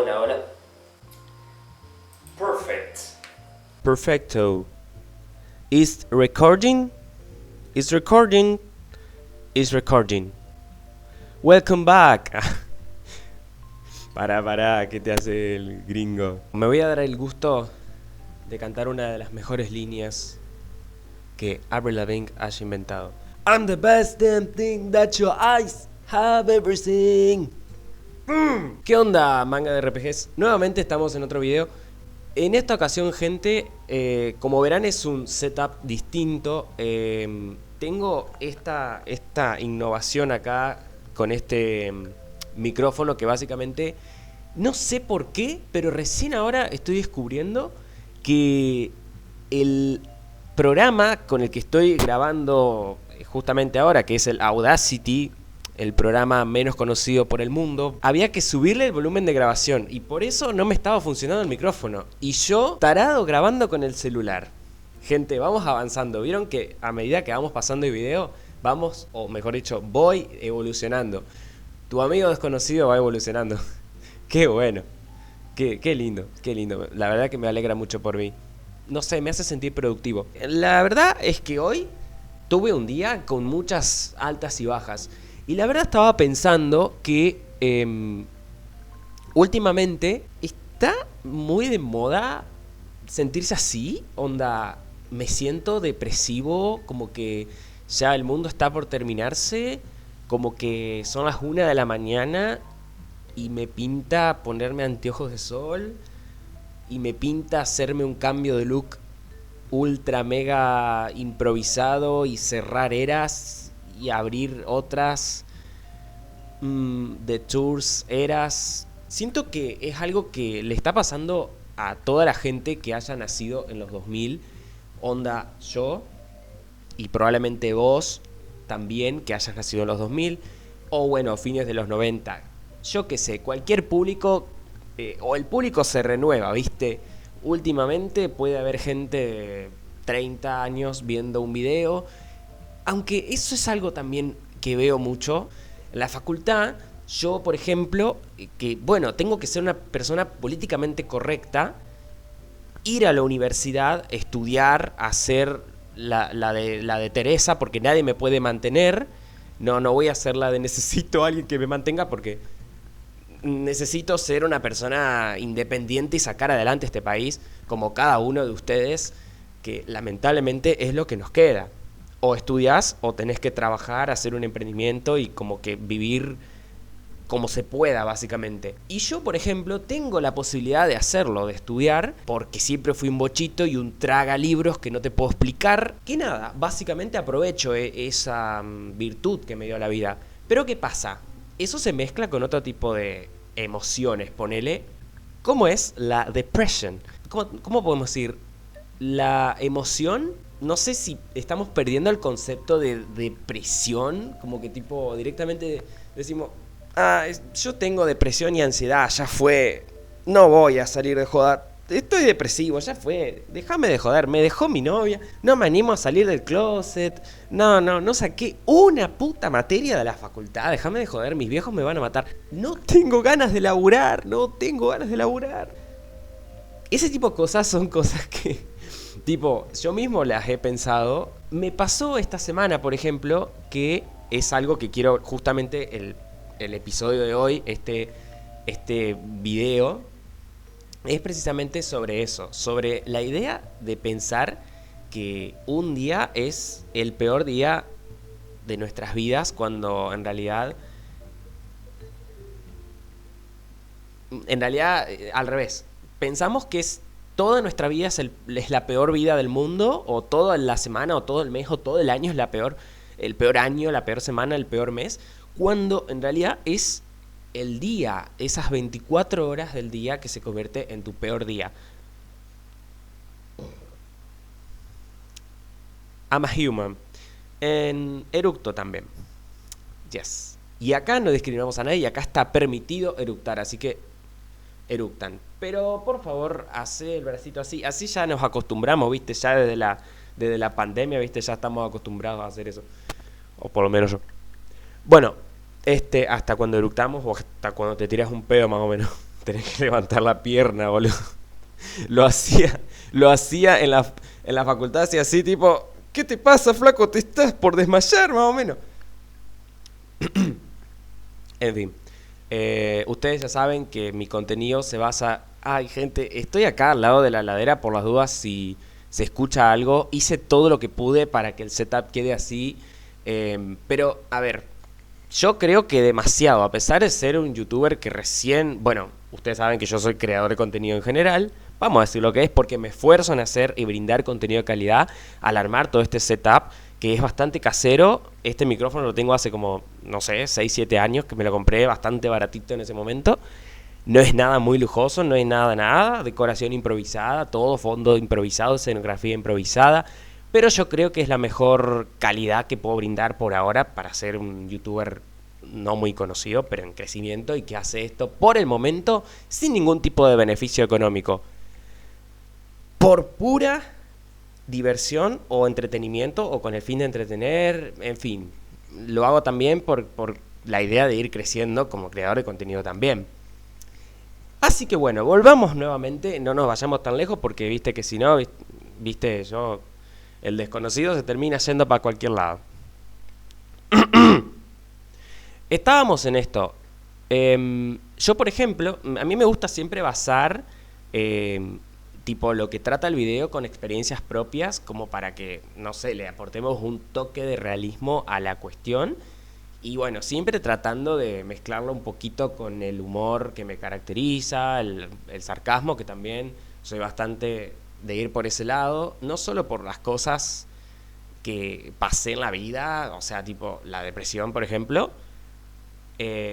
Hola, hola. Perfect. Perfecto. Is recording? Is recording? Is recording. Welcome back. Pará, ¿qué te hace el gringo? Me voy a dar el gusto de cantar una de las mejores líneas que Avril Lavigne haya inventado. I'm the best damn thing that your eyes have ever seen. ¿Qué onda, manga de RPGs? Nuevamente estamos en otro video. En esta ocasión, gente, como verán es un setup distinto. Tengo esta innovación acá con este micrófono que básicamente, no sé por qué, pero recién ahora estoy descubriendo que el programa con el que estoy grabando justamente ahora, que es el Audacity, el programa menos conocido por el mundo, había que subirle el volumen de grabación y por eso no me estaba funcionando el micrófono. Y yo, tarado, grabando con el celular. Gente, vamos avanzando. ¿Vieron que a medida que vamos pasando el video, vamos, o mejor dicho, voy evolucionando? Tu amigo desconocido va evolucionando. Qué bueno. Qué lindo, qué lindo. La verdad que me alegra mucho por mí. No sé, me hace sentir productivo. La verdad es que hoy tuve un día con muchas altas y bajas. Y la verdad estaba pensando que últimamente está muy de moda sentirse así. Onda, me siento depresivo, como que ya el mundo está por terminarse, como que son las 1 de la mañana y me pinta ponerme anteojos de sol y me pinta hacerme un cambio de look ultra mega improvisado y cerrar eras y abrir otras de tours, eras. Siento que es algo que le está pasando a toda la gente que haya nacido en los 2000. Onda, yo y probablemente vos también que hayas nacido en los 2000 o bueno, fines de los 90. Yo qué sé, cualquier público o el público se renueva, ¿viste? Últimamente puede haber gente de 30 años viendo un video. Aunque eso es algo también que veo mucho. En la facultad, yo, por ejemplo, que bueno, tengo que ser una persona políticamente correcta, ir a la universidad, estudiar, hacer la de Teresa, porque nadie me puede mantener. No voy a hacer la de necesito a alguien que me mantenga, porque necesito ser una persona independiente y sacar adelante este país, como cada uno de ustedes, que lamentablemente es lo que nos queda. O estudias o tenés que trabajar, hacer un emprendimiento y como que vivir como se pueda, básicamente. Y yo, por ejemplo, tengo la posibilidad de hacerlo, de estudiar, porque siempre fui un bochito y un traga libros que no te puedo explicar. Que nada, básicamente aprovecho esa virtud que me dio la vida. Pero ¿qué pasa? Eso se mezcla con otro tipo de emociones, ponele. ¿Cómo es la depression? ¿Cómo podemos decir? La emoción. No sé si estamos perdiendo el concepto de depresión, como que tipo directamente decimos, yo tengo depresión y ansiedad, ya fue, no voy a salir de joder, estoy depresivo, ya fue, déjame de joder, me dejó mi novia, no me animo a salir del closet, no saqué una puta materia de la facultad, déjame de joder, mis viejos me van a matar, no tengo ganas de laburar. Ese tipo de cosas son cosas que tipo, yo mismo las he pensado. Me pasó esta semana, por ejemplo, que es algo que quiero justamente el episodio de hoy, este video, es precisamente sobre eso, sobre la idea de pensar que un día es el peor día de nuestras vidas, cuando en realidad al revés. Pensamos que toda nuestra vida es la peor vida del mundo, o toda la semana, o todo el mes, o todo el año es el peor año, la peor semana, el peor mes, cuando en realidad es el día, esas 24 horas del día que se convierte en tu peor día. I'm a human. En eructo también. Yes. Y acá no discriminamos a nadie, acá está permitido eructar, así que eructan. Pero por favor, hace el bracito así. Así ya nos acostumbramos, ¿viste? Ya desde la pandemia, ¿viste? Ya estamos acostumbrados a hacer eso. O por lo menos yo. Bueno, hasta cuando eructamos o hasta cuando te tiras un pedo, más o menos. tenés que levantar la pierna, boludo. Lo hacía, lo hacía en la facultad, hacía así, tipo, ¿qué te pasa, flaco? ¿Te estás por desmayar, más o menos? En fin, ustedes ya saben que mi contenido se basa... Ay, gente, estoy acá al lado de la ladera por las dudas si se escucha algo. Hice todo lo que pude para que el setup quede así. Pero, a ver, yo creo que demasiado, a pesar de ser un youtuber que recién... Bueno, ustedes saben que yo soy creador de contenido en general. Vamos a decir lo que es porque me esfuerzo en hacer y brindar contenido de calidad al armar todo este setup que es bastante casero. Este micrófono lo tengo hace como, no sé, 6 7 años, que me lo compré bastante baratito en ese momento. No es nada muy lujoso, no es nada, decoración improvisada, todo fondo improvisado, escenografía improvisada, pero yo creo que es la mejor calidad que puedo brindar por ahora para ser un youtuber no muy conocido, pero en crecimiento y que hace esto por el momento sin ningún tipo de beneficio económico. Por pura diversión o entretenimiento o con el fin de entretener, en fin, lo hago también por la idea de ir creciendo como creador de contenido también. Así que bueno, volvamos nuevamente, no nos vayamos tan lejos porque viste que si no, viste, yo, el desconocido se termina yendo para cualquier lado. Estábamos en esto. Yo, por ejemplo, a mí me gusta siempre basar tipo lo que trata el video con experiencias propias, como para que, no sé, le aportemos un toque de realismo a la cuestión. Y bueno, siempre tratando de mezclarlo un poquito con el humor que me caracteriza, el sarcasmo, que también soy bastante de ir por ese lado, no solo por las cosas que pasé en la vida, o sea, tipo la depresión, por ejemplo,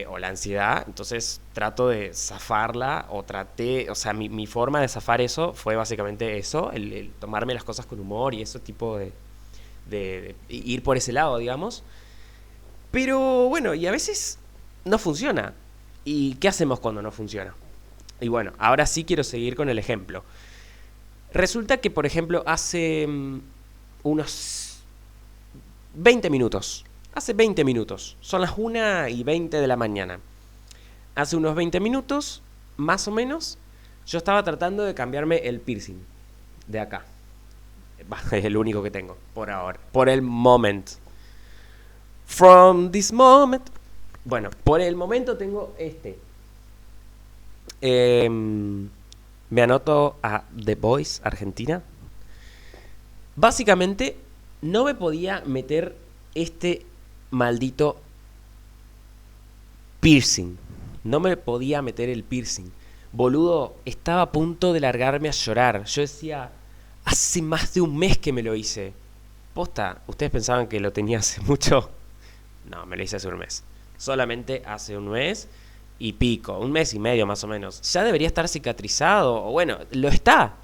o la ansiedad. Entonces trato de zafarla, o traté, o sea, mi forma de zafar eso fue básicamente eso, el tomarme las cosas con humor y ese tipo de ir por ese lado, digamos. Pero bueno, y a veces no funciona. ¿Y qué hacemos cuando no funciona? Y bueno, ahora sí quiero seguir con el ejemplo. Resulta que, por ejemplo, hace unos 20 minutos. Hace 20 minutos. Son las 1:20 de la mañana. Hace unos 20 minutos, más o menos, yo estaba tratando de cambiarme el piercing de acá. Es el único que tengo, por ahora. Por el moment. From this moment. Bueno, por el momento tengo este. Me anoto a The Voice Argentina. Básicamente, no me podía meter este maldito piercing. No me podía meter el piercing. Boludo, estaba a punto de largarme a llorar. Yo decía, hace más de un mes que me lo hice. Posta, ¿ustedes pensaban que lo tenía hace mucho? No, me lo hice hace un mes. Solamente hace un mes y pico, un mes y medio más o menos. Ya debería estar cicatrizado, o bueno, lo está.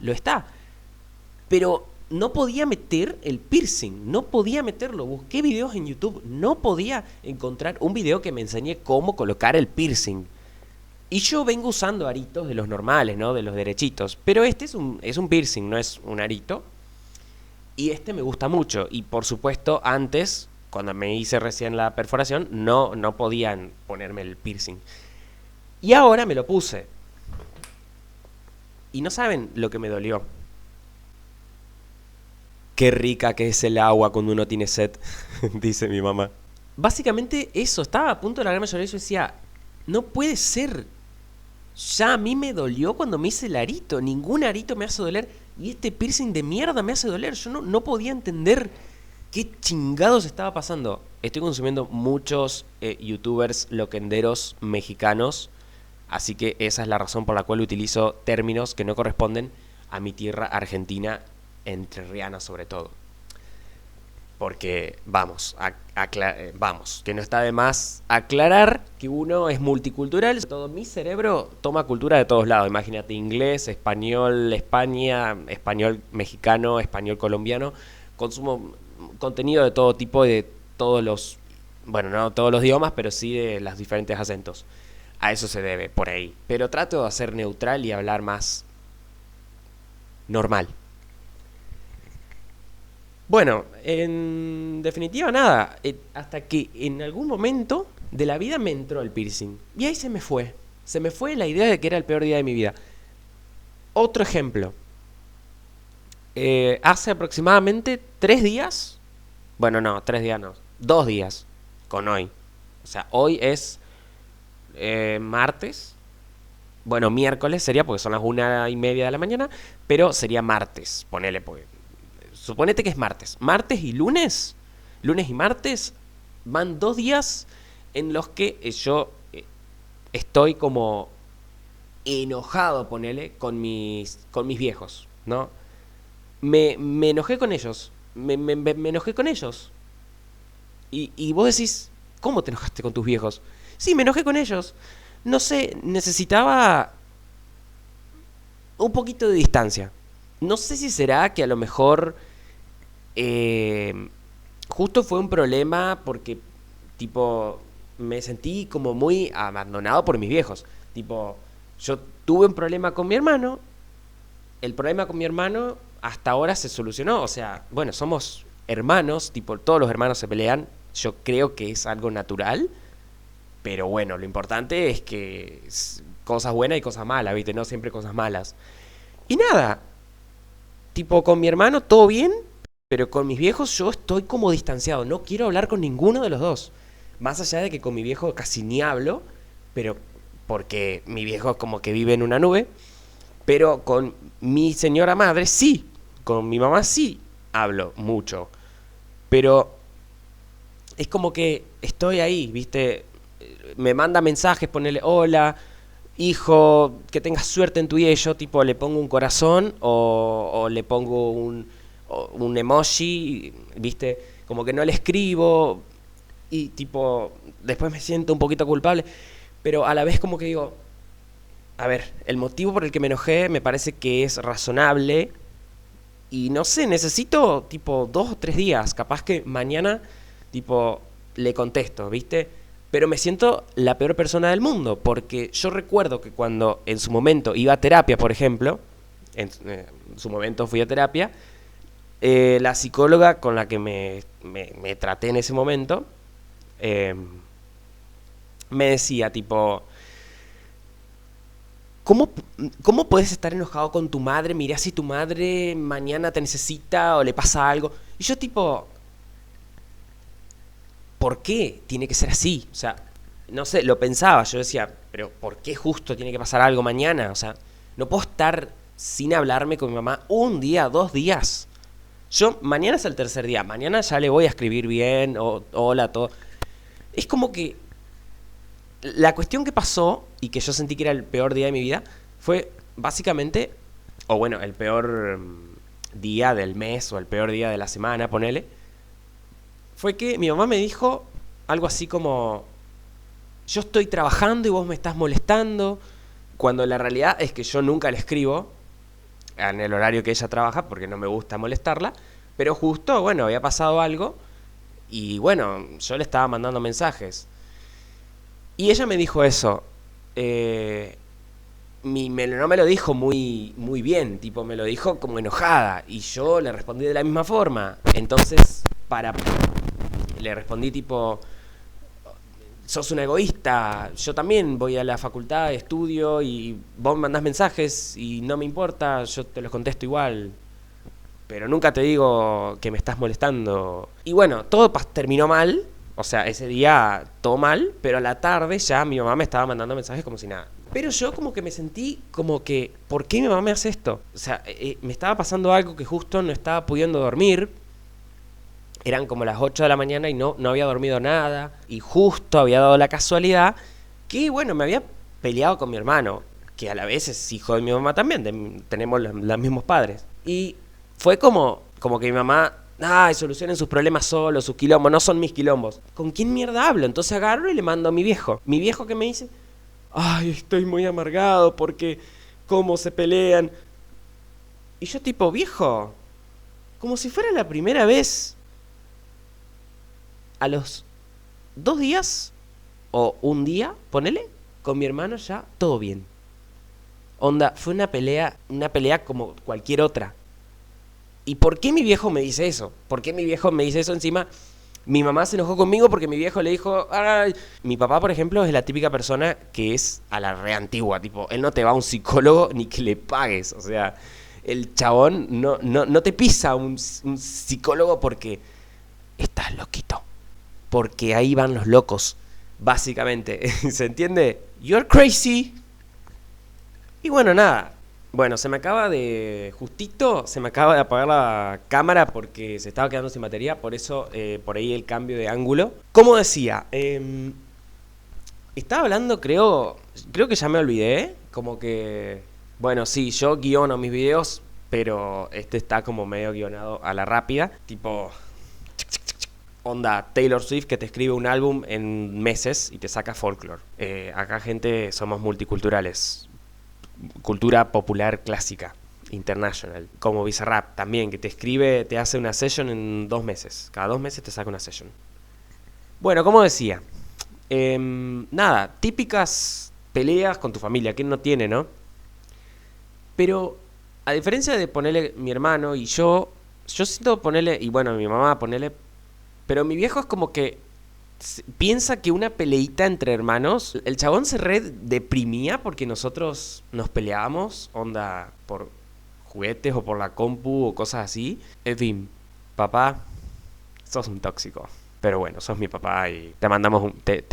Pero no podía meter el piercing, no podía meterlo. Busqué videos en YouTube, no podía encontrar un video que me enseñe cómo colocar el piercing. Y yo vengo usando aritos de los normales, ¿no? De los derechitos. Pero este es un piercing, no es un arito. Y este me gusta mucho. Y por supuesto, antes, cuando me hice recién la perforación, no podían ponerme el piercing. Y ahora me lo puse. Y no saben lo que me dolió. Qué rica que es el agua cuando uno tiene sed, dice mi mamá. Básicamente eso, estaba a punto de largarme a llorar y yo decía, no puede ser. Ya a mí me dolió cuando me hice el arito. Ningún arito me hace doler. Y este piercing de mierda me hace doler. Yo no podía entender qué chingados estaba pasando. Estoy consumiendo muchos youtubers loquenderos mexicanos. Así que esa es la razón por la cual utilizo términos que no corresponden a mi tierra argentina, entrerriana sobre todo. Porque, vamos, que no está de más aclarar que uno es multicultural. Todo mi cerebro toma cultura de todos lados. Imagínate, inglés, español, España, español mexicano, español colombiano. Consumo contenido de todo tipo y de todos los, bueno, no todos los idiomas, pero sí de los diferentes acentos. A eso se debe, por ahí. Pero trato de ser neutral y hablar más normal. Bueno, en definitiva nada, hasta que en algún momento de la vida me entró el piercing. Y ahí se me fue. Se me fue la idea de que era el peor día de mi vida. Otro ejemplo. Hace aproximadamente 3 días. Bueno, no, 3 días no. 2 días con hoy. O sea, hoy es martes. Bueno, miércoles sería porque son las 1:30 de la mañana. Pero sería martes. Ponele, pues. Suponete que es martes. Martes y lunes. Lunes y martes. Van 2 días en los que yo estoy como enojado, ponele, con mis viejos, ¿no? Me enojé con ellos. Me enojé con ellos. Y vos decís, ¿cómo te enojaste con tus viejos? Sí, me enojé con ellos. No sé, necesitaba un poquito de distancia. No sé si será que a lo mejor eh, justo fue un problema porque, tipo, me sentí como muy abandonado por mis viejos. Tipo, yo tuve un problema con mi hermano. El problema con mi hermano hasta ahora se solucionó. O sea, bueno, somos hermanos, tipo, todos los hermanos se pelean. Yo creo que es algo natural. Pero bueno, lo importante es que cosas buenas y cosas malas, ¿viste? No siempre cosas malas. Y nada, tipo, con mi hermano todo bien, pero con mis viejos yo estoy como distanciado. No quiero hablar con ninguno de los dos. Más allá de que con mi viejo casi ni hablo, pero porque mi viejo como que vive en una nube. Pero con mi señora madre sí, con mi mamá sí hablo mucho. Pero es como que estoy ahí, ¿viste? Me manda mensajes, ponele hola, hijo, que tengas suerte en tu día. Y yo tipo le pongo un corazón o le pongo un emoji, ¿viste? Como que no le escribo y tipo después me siento un poquito culpable. Pero a la vez como que digo, a ver, el motivo por el que me enojé me parece que es razonable. Y no sé, necesito tipo 2 o 3 días. Capaz que mañana tipo le contesto, ¿viste? Pero me siento la peor persona del mundo. Porque yo recuerdo que cuando en su momento iba a terapia, por ejemplo, en su momento fui a terapia, la psicóloga con la que me traté en ese momento, eh, me decía tipo, ¿Cómo, ¿Cómo puedes estar enojado con tu madre? Mirá si tu madre mañana te necesita o le pasa algo. Y yo tipo, ¿por qué tiene que ser así? O sea, no sé, lo pensaba, yo decía, pero ¿por qué justo tiene que pasar algo mañana? O sea, no puedo estar sin hablarme con mi mamá un día, 2 días. Yo, mañana es el tercer día, mañana ya le voy a escribir bien, o, hola, todo. Es como que la cuestión que pasó y que yo sentí que era el peor día de mi vida fue básicamente, o bueno, el peor día del mes o el peor día de la semana, ponele, fue que mi mamá me dijo algo así como, yo estoy trabajando y vos me estás molestando, cuando la realidad es que yo nunca le escribo en el horario que ella trabaja porque no me gusta molestarla, pero justo, bueno, había pasado algo y bueno, yo le estaba mandando mensajes. Y ella me dijo eso. Eh, no me lo dijo muy bien, tipo, me lo dijo como enojada. Y yo le respondí de la misma forma. Entonces, le respondí tipo, sos un egoísta. Yo también voy a la facultad, estudio y vos me mandás mensajes y no me importa, yo te los contesto igual. Pero nunca te digo que me estás molestando. Y bueno, todo terminó mal. O sea, ese día todo mal, pero a la tarde ya mi mamá me estaba mandando mensajes como si nada. Pero yo como que me sentí como que, ¿por qué mi mamá me hace esto? O sea, me estaba pasando algo que justo no estaba pudiendo dormir. Eran como las 8 de la mañana y no había dormido nada. Y justo había dado la casualidad que, bueno, me había peleado con mi hermano, que a la vez es hijo de mi mamá también, tenemos los mismos padres. Y fue como que mi mamá, ay, solucionen sus problemas solos, sus quilombos, no son mis quilombos. ¿Con quién mierda hablo? Entonces agarro y le mando a mi viejo. Mi viejo que me dice, ay, estoy muy amargado porque cómo se pelean. Y yo tipo, viejo, como si fuera la primera vez, a los 2 días o un día, ponele, con mi hermano ya todo bien. Onda, fue una pelea como cualquier otra. ¿Y por qué mi viejo me dice eso? ¿Por qué mi viejo me dice eso encima Mi mamá se enojó conmigo porque mi viejo le dijo... Ay. Mi papá, por ejemplo, es la típica persona que es a la re antigua. Tipo, él no te va a un psicólogo ni que le pagues. O sea, el chabón no te pisa un psicólogo porque estás loquito. Porque ahí van los locos, básicamente. ¿Se entiende? You're crazy. Y bueno, nada. Bueno, justito se me acaba de apagar la cámara porque se estaba quedando sin batería, por eso por ahí el cambio de ángulo. Como decía, estaba hablando, creo que ya me olvidé, como que, bueno, sí, yo guiono mis videos, pero este está como medio guionado a la rápida, tipo, onda Taylor Swift que te escribe un álbum en meses y te saca folklore. Acá, gente, somos multiculturales. Cultura popular clásica, international, como Bizarrap también, que te escribe, te hace una session en 2 meses, cada 2 meses te saca una session. Bueno, como decía, nada, típicas peleas con tu familia, ¿quién no tiene, no? Pero a diferencia de ponerle mi hermano y yo siento ponerle, y bueno, mi mamá ponerle, pero mi viejo es como que piensa que una peleita entre hermanos, el chabón se deprimía porque nosotros nos peleábamos, onda, por juguetes o por la compu o cosas así. En fin, papá, sos un tóxico. Pero bueno, sos mi papá y te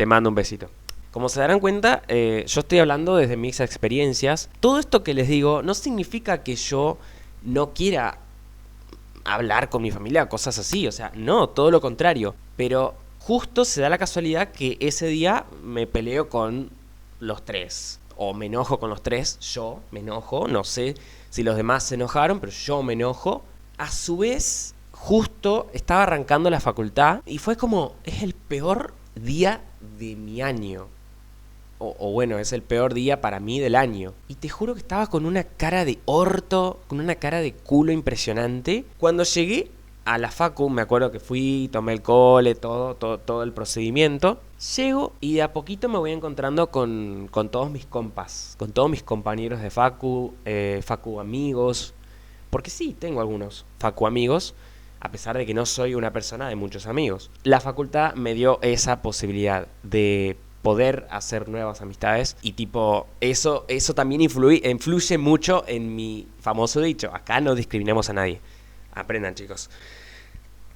mando un besito. Como se darán cuenta, yo estoy hablando desde mis experiencias. Todo esto que les digo no significa que yo no quiera hablar con mi familia, cosas así. O sea, no, todo lo contrario. Pero justo se da la casualidad que ese día me peleo con los 3. O me enojo con los 3. Yo me enojo. No sé si los demás se enojaron, pero yo me enojo. A su vez, justo estaba arrancando la facultad. Y fue como, es el peor día de mi año. O bueno, es el peor día para mí del año. Y te juro que estaba con una cara de orto, con una cara de culo impresionante. Cuando llegué a la facu, me acuerdo que fui, tomé el cole, todo el procedimiento. Llego y de a poquito me voy encontrando con todos mis compas, con todos mis compañeros de facu, facu amigos. Porque sí, tengo algunos facu amigos, a pesar de que no soy una persona de muchos amigos. La facultad me dio esa posibilidad de poder hacer nuevas amistades y tipo, eso también influye mucho en mi famoso dicho, acá no discriminemos a nadie. Aprendan, chicos.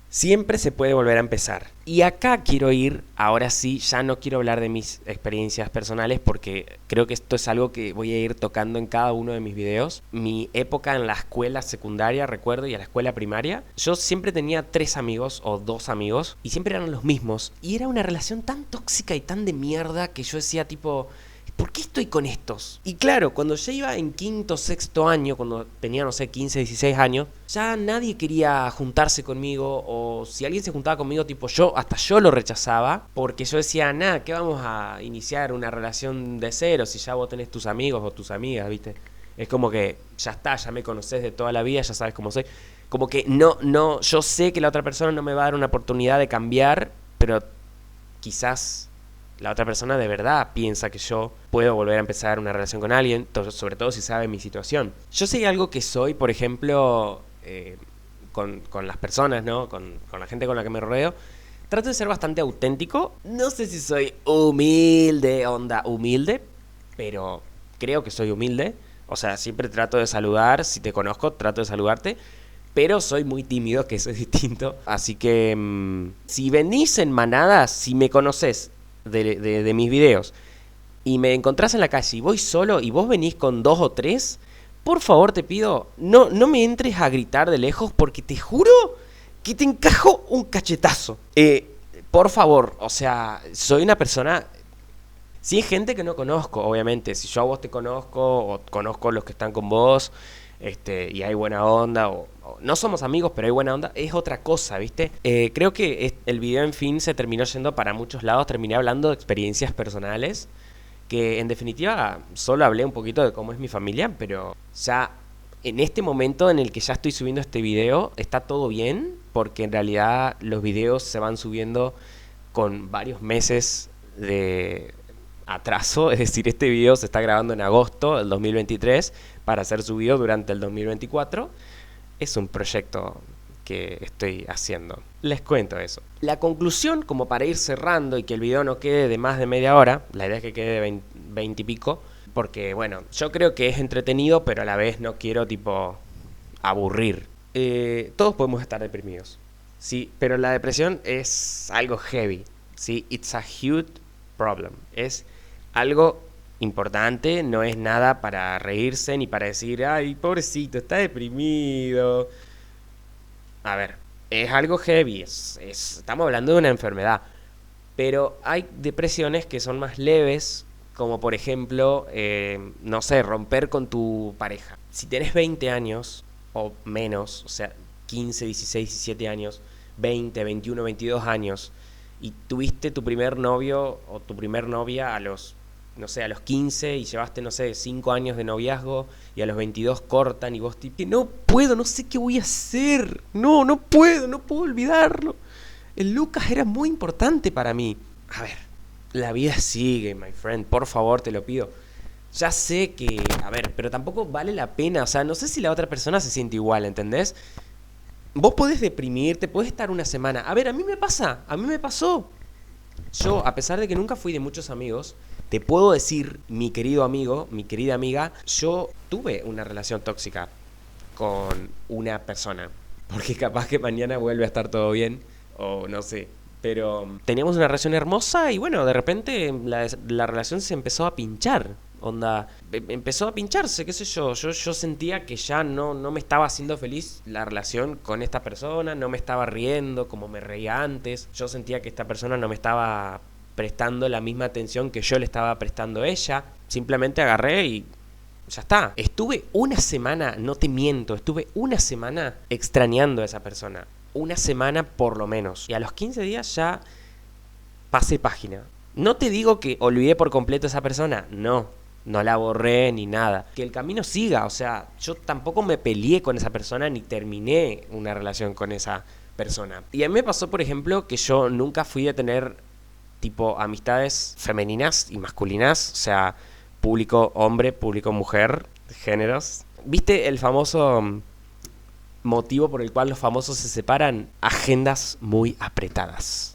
Siempre se puede volver a empezar. Y acá quiero ir, ahora sí, ya no quiero hablar de mis experiencias personales porque creo que esto es algo que voy a ir tocando en cada uno de mis videos. Mi época en la escuela secundaria, recuerdo, y a la escuela primaria, yo siempre tenía 3 amigos o 2 amigos y siempre eran los mismos. Y era una relación tan tóxica y tan de mierda que yo decía tipo, ¿por qué estoy con estos? Y claro, cuando ya iba en quinto, sexto año, cuando tenía, no sé, 15, 16 años, ya nadie quería juntarse conmigo, o si alguien se juntaba conmigo, tipo hasta yo lo rechazaba, porque yo decía, nada, ¿qué vamos a iniciar una relación de cero si ya vos tenés tus amigos o tus amigas, viste? Es como que ya está, ya me conocés de toda la vida, ya sabes cómo soy. Como que no, yo sé que la otra persona no me va a dar una oportunidad de cambiar, pero quizás la otra persona de verdad piensa que yo puedo volver a empezar una relación con alguien, sobre todo si sabe mi situación. Yo sé algo que soy, por ejemplo, con las personas, ¿no? Con la gente con la que me rodeo. Trato de ser bastante auténtico. No sé si soy humilde, pero creo que soy humilde. O sea, siempre trato de saludar. Si te conozco, trato de saludarte. Pero soy muy tímido, que eso es distinto. Así que, si venís en manadas, si me conoces de mis videos y me encontrás en la calle y voy solo y vos venís con 2 o 3, por favor te pido, no me entres a gritar de lejos porque te juro que te encajo un cachetazo. Por favor, o sea, soy una persona... Si hay gente que no conozco, obviamente, si yo a vos te conozco o conozco a los que están con vos, y hay buena onda, o no somos amigos, pero hay buena onda, es otra cosa, ¿viste? Creo que el video, en fin, se terminó yendo para muchos lados, terminé hablando de experiencias personales, que en definitiva solo hablé un poquito de cómo es mi familia, pero ya en este momento en el que ya estoy subiendo este video, está todo bien, porque en realidad los videos se van subiendo con varios meses de atraso, es decir, este video se está grabando en agosto del 2023 para ser subido durante el 2024. Es un proyecto que estoy haciendo. Les cuento eso. La conclusión, como para ir cerrando y que el video no quede de más de media hora, la idea es que quede de 20 y pico, porque bueno, yo creo que es entretenido, pero a la vez no quiero tipo aburrir. Todos podemos estar deprimidos, sí, pero la depresión es algo heavy, sí, it's a huge problem, es algo importante, no es nada para reírse ni para decir, ay, pobrecito, está deprimido. A ver, es algo heavy, estamos hablando de una enfermedad, pero hay depresiones que son más leves, como por ejemplo, no sé, romper con tu pareja. Si tenés 20 años o menos, o sea, 15, 16, 17 años, 20, 21, 22 años, y tuviste tu primer novio o tu primer novia a los, no sé, a los 15 y llevaste, no sé, 5 años de noviazgo y a los 22 cortan y vos tipo, no puedo, no sé qué voy a hacer, no puedo olvidarlo. El Lucas era muy importante para mí. A ver, la vida sigue, my friend, por favor, te lo pido. Ya sé que, a ver, pero tampoco vale la pena, o sea, no sé si la otra persona se siente igual, ¿entendés? Vos podés deprimirte, podés estar una semana. A ver, a mí me pasó. Yo, a pesar de que nunca fui de muchos amigos, te puedo decir, mi querido amigo, mi querida amiga, yo tuve una relación tóxica con una persona. Porque capaz que mañana vuelve a estar todo bien, o no sé. Pero teníamos una relación hermosa y bueno, de repente la relación se empezó a pinchar. Onda, empezó a pincharse, qué sé yo. Yo sentía que ya no me estaba haciendo feliz la relación con esta persona, no me estaba riendo como me reía antes. Yo sentía que esta persona no me estaba prestando la misma atención que yo le estaba prestando a ella. Simplemente agarré y ya está. Estuve una semana, no te miento, estuve una semana extrañando a esa persona. Una semana por lo menos. Y a los 15 días ya pasé página. No te digo que olvidé por completo a esa persona, no la borré ni nada. Que el camino siga, o sea, yo tampoco me peleé con esa persona ni terminé una relación con esa persona. Y a mí me pasó, por ejemplo, que yo nunca fui a tener tipo amistades femeninas y masculinas, o sea, público hombre, público mujer, géneros. ¿Viste el famoso motivo por el cual los famosos se separan? Agendas muy apretadas.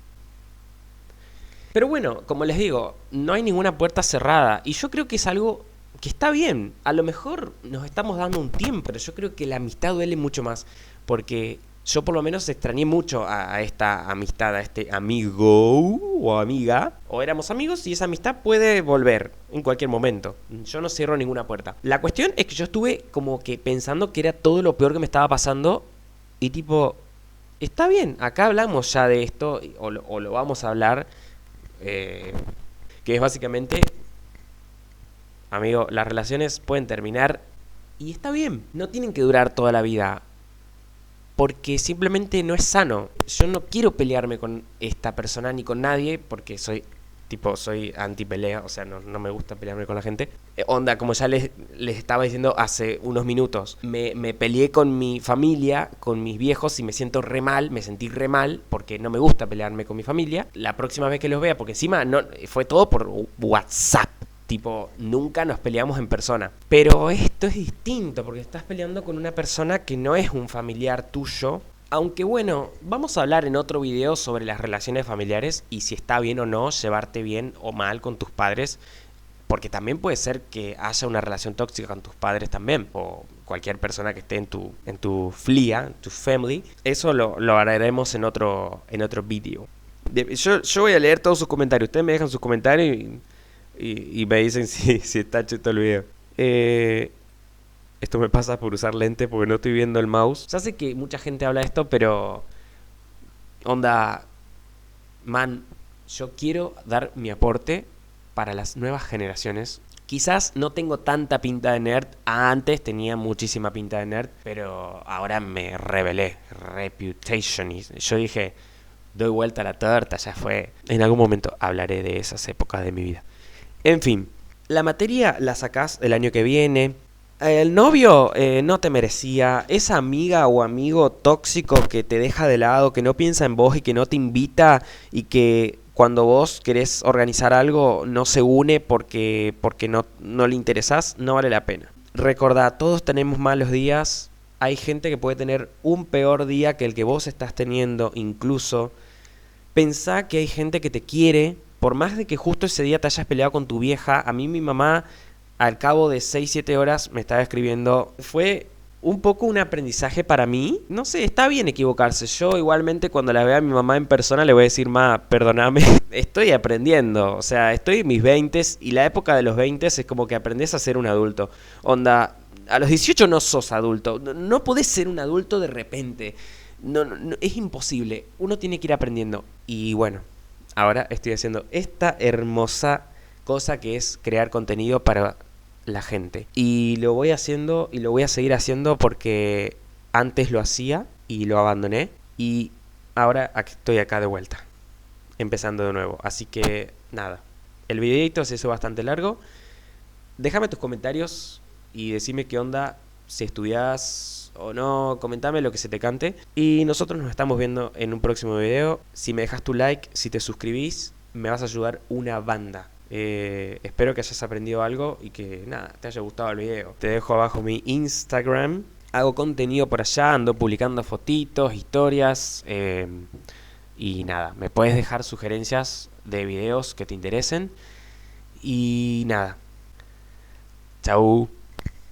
Pero bueno, como les digo, no hay ninguna puerta cerrada y yo creo que es algo que está bien. A lo mejor nos estamos dando un tiempo, pero yo creo que la amistad duele mucho más porque yo por lo menos extrañé mucho a esta amistad, a este amigo o amiga. O éramos amigos y esa amistad puede volver en cualquier momento. Yo no cierro ninguna puerta. La cuestión es que yo estuve como que pensando que era todo lo peor que me estaba pasando y tipo, está bien, acá hablamos ya de esto o lo vamos a hablar. Que es básicamente, amigo, las relaciones pueden terminar y está bien, no tienen que durar toda la vida porque simplemente no es sano. Yo no quiero pelearme con esta persona ni con nadie porque soy anti pelea, o sea, no me gusta pelearme con la gente. Onda, como ya les estaba diciendo hace unos minutos, me peleé con mi familia, con mis viejos y me sentí re mal porque no me gusta pelearme con mi familia. La próxima vez que los vea, porque encima fue todo por WhatsApp. Tipo, nunca nos peleamos en persona. Pero esto es distinto porque estás peleando con una persona que no es un familiar tuyo. Aunque bueno, vamos a hablar en otro video sobre las relaciones familiares y si está bien o no llevarte bien o mal con tus padres, porque también puede ser que haya una relación tóxica con tus padres también, o cualquier persona que esté en tu FLIA, en tu family. Eso lo haremos en otro video. Yo voy a leer todos sus comentarios, ustedes me dejan sus comentarios y me dicen si está cheto el video. Esto me pasa por usar lente porque no estoy viendo el mouse. Ya sé que mucha gente habla de esto, pero onda, man, yo quiero dar mi aporte para las nuevas generaciones. Quizás no tengo tanta pinta de nerd. Antes tenía muchísima pinta de nerd, pero ahora me rebelé. Reputation. Y yo dije, doy vuelta a la torta, ya fue. En algún momento hablaré de esas épocas de mi vida. En fin, la materia la sacás el año que viene. El novio no te merecía. Esa amiga o amigo tóxico que te deja de lado, que no piensa en vos y que no te invita y que cuando vos querés organizar algo no se une porque no le interesás, no vale la pena. Recordá, todos tenemos malos días, hay gente que puede tener un peor día que el que vos estás teniendo incluso. Pensá que hay gente que te quiere, por más de que justo ese día te hayas peleado con tu vieja. A mí mi mamá, al cabo de 6 7 horas, me estaba escribiendo. Fue un poco un aprendizaje para mí. No sé, está bien equivocarse. Yo igualmente cuando la vea a mi mamá en persona le voy a decir, ma, perdóname, estoy aprendiendo. O sea, estoy en mis 20 y la época de los 20 es como que aprendes a ser un adulto. Onda, a los 18 no sos adulto. No podés ser un adulto de repente. No, es imposible. Uno tiene que ir aprendiendo. Y bueno, ahora estoy haciendo esta hermosa cosa que es crear contenido para la gente. Y lo voy haciendo y lo voy a seguir haciendo porque antes lo hacía y lo abandoné. Y ahora estoy acá de vuelta, empezando de nuevo. Así que nada, el videito se hizo bastante largo. Déjame tus comentarios y decime qué onda, si estudias o no, comentame lo que se te cante. Y nosotros nos estamos viendo en un próximo video. Si me dejas tu like, si te suscribís, me vas a ayudar una banda. Espero que hayas aprendido algo y que nada, te haya gustado el video. Te dejo abajo mi Instagram. Hago contenido por allá, ando publicando fotitos, historias. Y nada, me puedes dejar sugerencias de videos que te interesen. Y nada, chau.